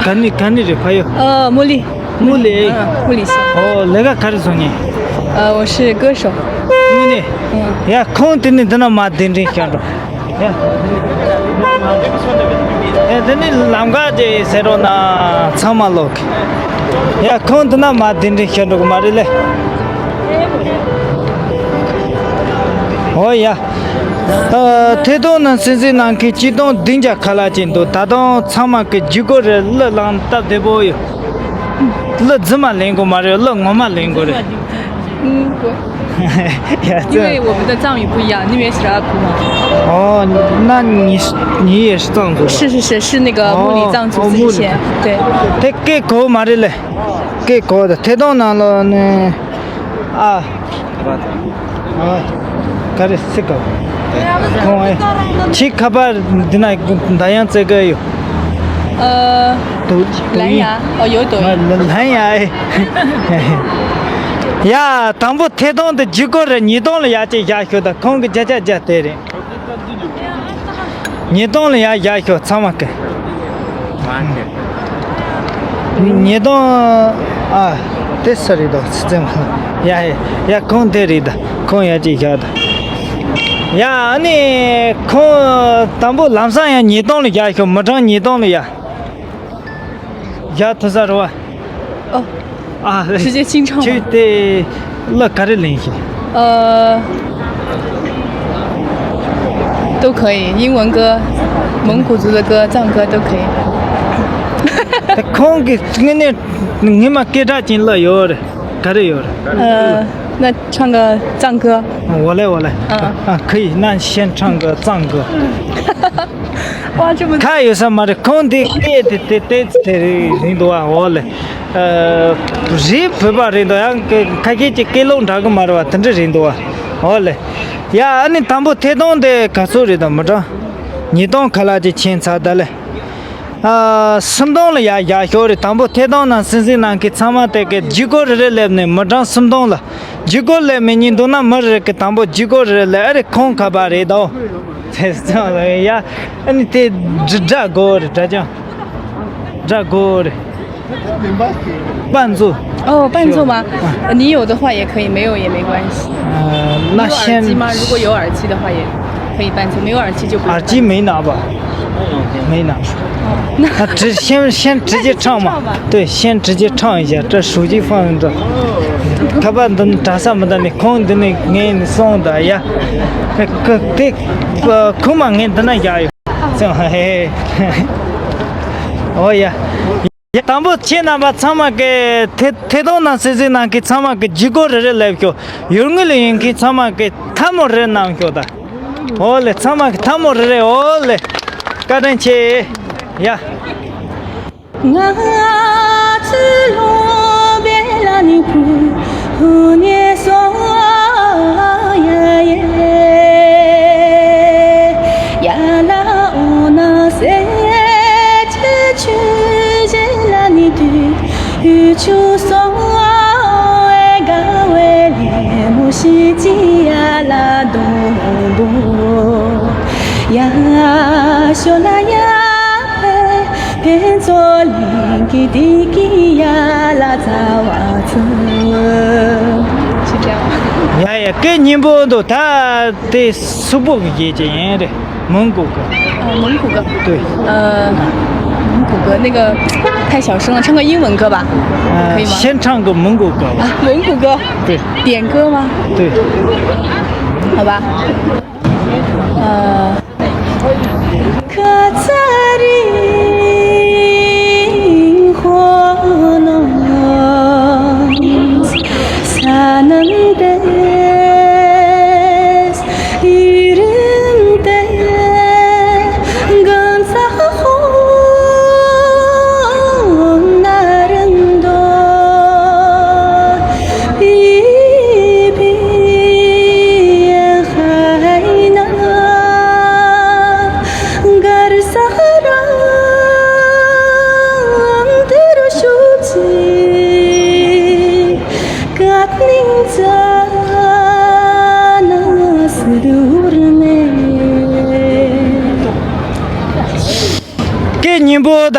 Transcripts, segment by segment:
간이 봐요.茉莉，茉莉，物理系。哦，那个开始送你，我是歌手。你，呀，空的你等到马丁人看着，呀，等你啷个的时候呢？参马路，呀，空的那马丁人看着个马的嘞，哦呀。태도는 신신한 그 지동 등자 칼라진도 다동 참마 그 지고를 러랑 답대 보여. 러怎么 랭고 말이야. 러 뭐마 랭고래. 因为我们的藏语不一样，那边是阿库嘛。哦，那你也是藏族？是那个木里藏族自县，对。这给狗嘛的嘞，给狗的。태도 나로呢啊，가르치고 치 카바 디나 다양这个有蓝牙有抖音蓝牙呀当不태동的几个人你懂了呀这呀学的空个加的人你懂了呀学怎么个你懂啊这是的这么呀空的的空呀这个的呀，你空当不蓝山呀？你懂了呀？就没长你懂了呀？呀，多少多？哦，啊，直接清唱吗？就得那个的联系。都可以，英文歌、蒙古族的歌、藏歌都可以。空给你们给他进了有的，可以有的。那唱个藏歌。我来。可以，那先唱个藏歌。哇，这么。看有什么的空的人多啊，我来。人不把人多呀，开给弄这个嘛的话，真是人多啊，我来。呀，你当不太懂的，告诉你的么着？你懂看了就检查的嘞。什懂了呀？学的当不太懂呢，甚至那个参马的个几个人来呢，么着什懂了。几个来没你都那么热个当不几个人来，而空卡巴的到，才这样的呀。你得这个伴奏。哦，伴奏吗？你有的话也可以，没有也没关系。那先。有耳机吗？如果有耳机的话，也可以伴奏；没有耳机就不。耳机没拿吧？没拿。那先直接唱嘛。对，先直接唱一下，这手机放着。看吧，等咋什么的呢？空的呢，俺送的呀。空嘛，俺等那加油。这样嘿。哦呀。当不前那把参马给태도那是那给参马给几个人来个，有人给参马给他们人那个的，哦嘞参马给他们人哦嘞，赶紧去呀。宇宙所爱が为了木西吉呀拉东部呀修那呀偏左林基地基呀拉扎瓦子，是这样。呀，给你们都他的苏北也这样的蒙古歌。蒙古歌。对。蒙古歌那个太小声了，唱个英文歌吧，可以吗？先唱个蒙古歌吧。蒙古歌。对。点歌吗？对。好吧。可在灵魂中，撒能的。Sahara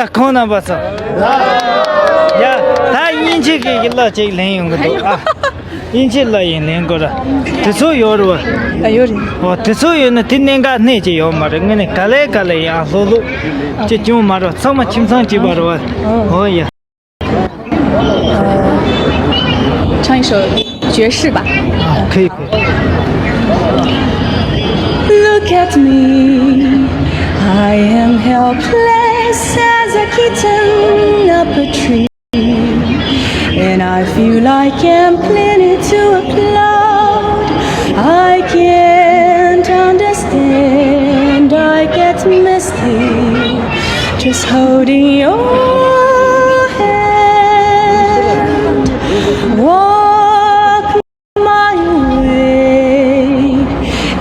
咋可能不走？呀，他引起给了这领用个多啊，引起了领个了，这所有的吧？有人。哦，这所有呢，天天干那就要嘛的，我呢干来呀，走路，这就嘛的，怎么轻松就把的哇？哦呀。唱一首爵士吧。可以。Look at me, I am helpless as a kitten up a tree, and I feel like I'm planted to a cloud. I can't understand, I get misty, just holding your hand. Walk my way,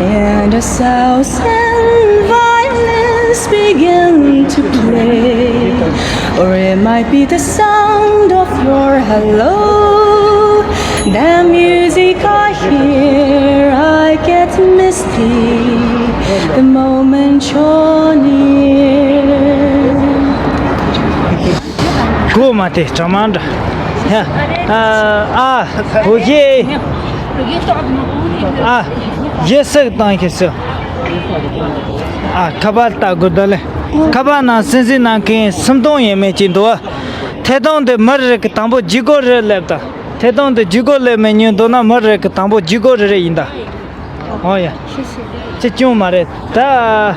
and a thousand violins begin to play, or it might be the sound of your hello. The music I hear, I get misty the moment you're near. Go mate, chamanda. Okay. Yes, thank you, sir. Kabata Godale. Kabana, Sensina, Samdon, Mechindua. Tedon the murder Tambo Jigo Lepta. Tedon the Jigo Lemenu, Dona murder Tambo Jigo Reinda. Oh, yeah. Chichu Mare. Ta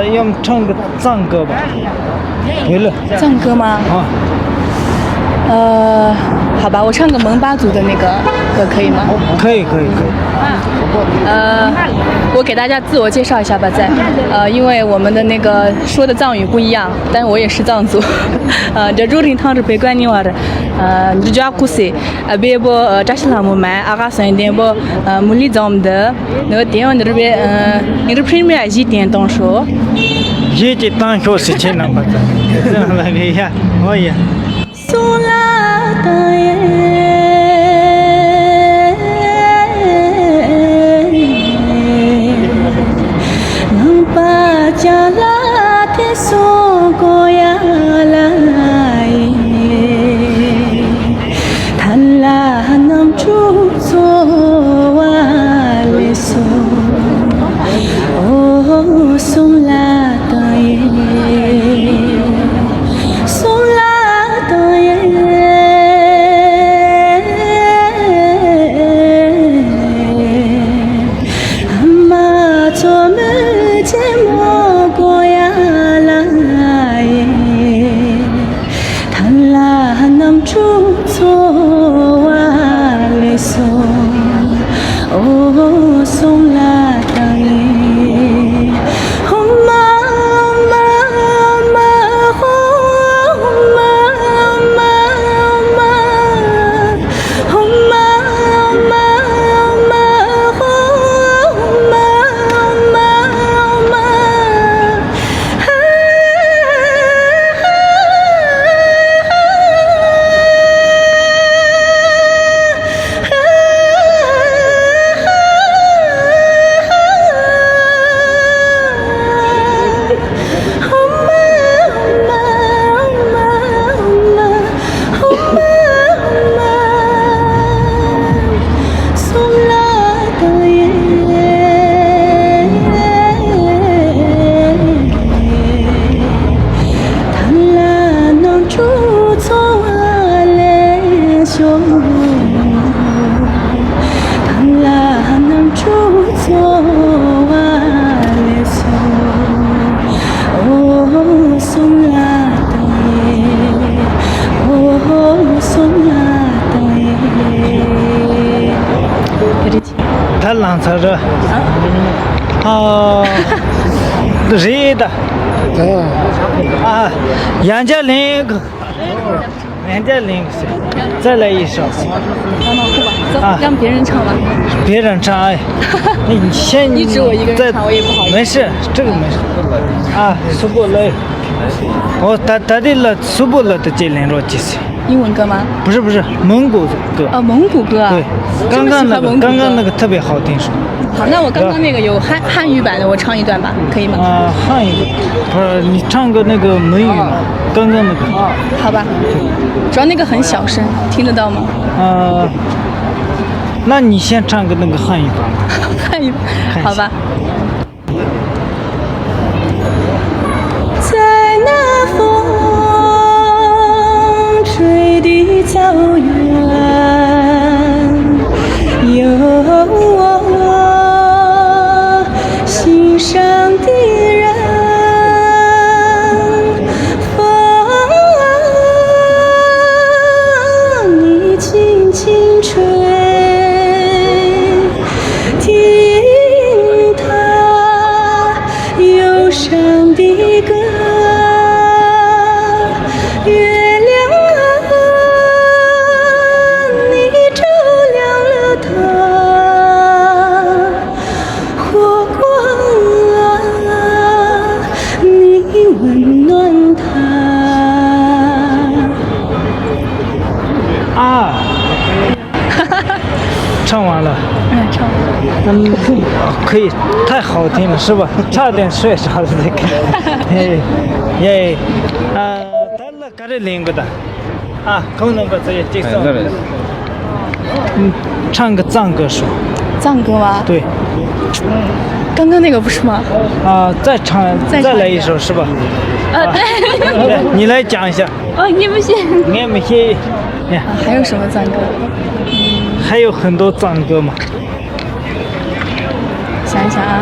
Yum Chung Zango. 唱歌吗？好吧，我唱个蒙巴族的那个歌可以吗？可以。我给大家自我介绍一下吧，因为我们的那个说的藏语不一样，但是我也是藏族。这肉林汤是北关尼话的，你叫古塞，别不扎西拉姆买，阿嘎三点不木里藏的，那个电话那边你的 Premier 一点当说。一直当说事情那么子，这样来个呀，哦呀。苏拉达耶，能把家拉的送过呀来耶，谈拉能住做瓦勒松，哦苏拉。lanzare热的杨家岭再来一首让别人唱吧，别人唱哎你指我一个人唱我也不好意思，没事，这个没事啊，说过来哦，他的了苏布了的这两着几岁？英文歌吗？不是，蒙古歌。哦，蒙古歌啊。对，这么喜欢蒙古歌刚刚那个特别好听，是吧？好，那我刚刚那个有汉语版的，我唱一段吧，可以吗？汉语不是你唱个那个蒙语嘛？刚刚那个。好吧。主要那个很小声，听得到吗？那你先唱个那个汉语版吧。汉语，好吧。在那风吹的草原，有我心上的人。风啊，你轻轻吹，听它忧伤的歌。月亮啊，你照亮了它；火光啊，你温暖它。唱完了。唱完了。可以，太好听了，是吧？差点睡着了这个。咱了干这两个的，可能把这些介绍。唱个藏歌说。藏歌吗？对。刚刚那个不是吗？再来一首是吧？对。来，你来讲一下。你不行。俺们先。还有什么藏歌？还有很多藏歌嘛。想一想啊。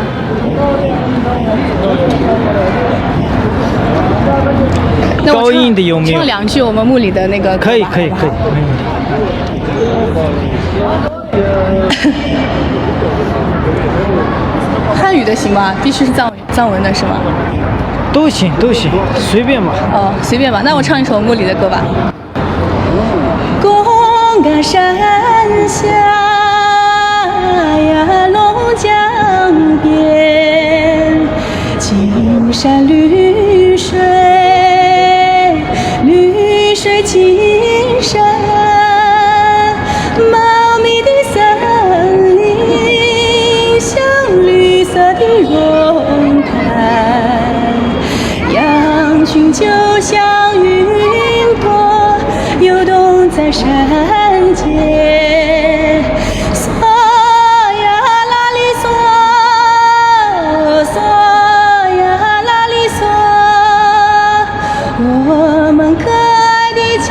高音的有没有？唱两句我们墓里的那个。可以，没问题。汉语的行吗？必须是藏文的是吗？都行，随便吧。随便吧。那我唱一首墓里的歌吧。公嘎山下呀，龙江边，金山绿水，绿水青山，茂密的森林像绿色的绒毯，羊群就像云朵游动在山间，嗦呀啦哩嗦，嗦呀啦哩嗦，我们可爱的家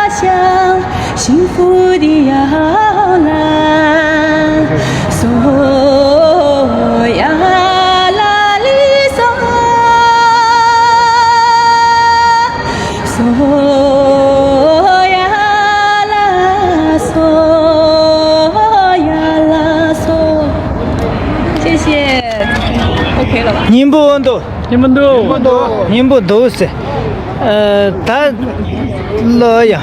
乡，幸福的摇篮，嗦呀啦哩嗦，嗦。OK 了吧？宁波都是，他了呀，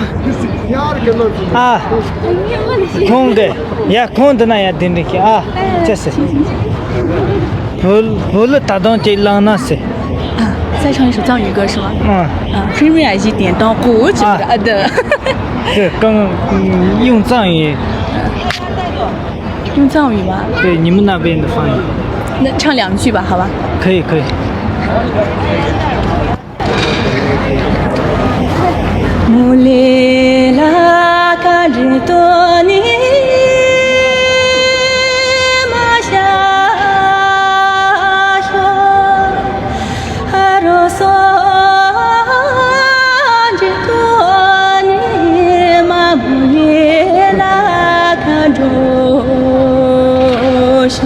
空的呀，空的那也听得见啊，这是，我了打到这浪那是。再唱一首藏语歌是吗？Premier 已经点到过去了的。对，刚刚用藏语。用藏语吗？对，你们那边的方言。那唱两句吧，好吧？可以。木里拉嘎日多尼玛夏哟，阿罗嗦日多尼玛木里拉嘎着修。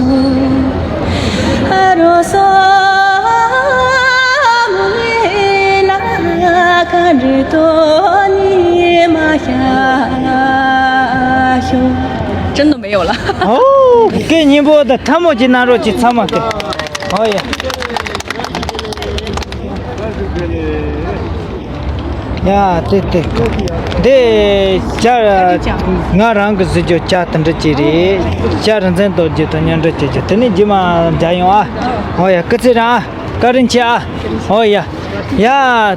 真的没有了。给你播的，他们就拿着去唱嘛的。呀，对，家人，俺两个是就家等着接的，家人真多就等娘着接，等你就嘛加油啊！各自人啊，个人去啊！呀。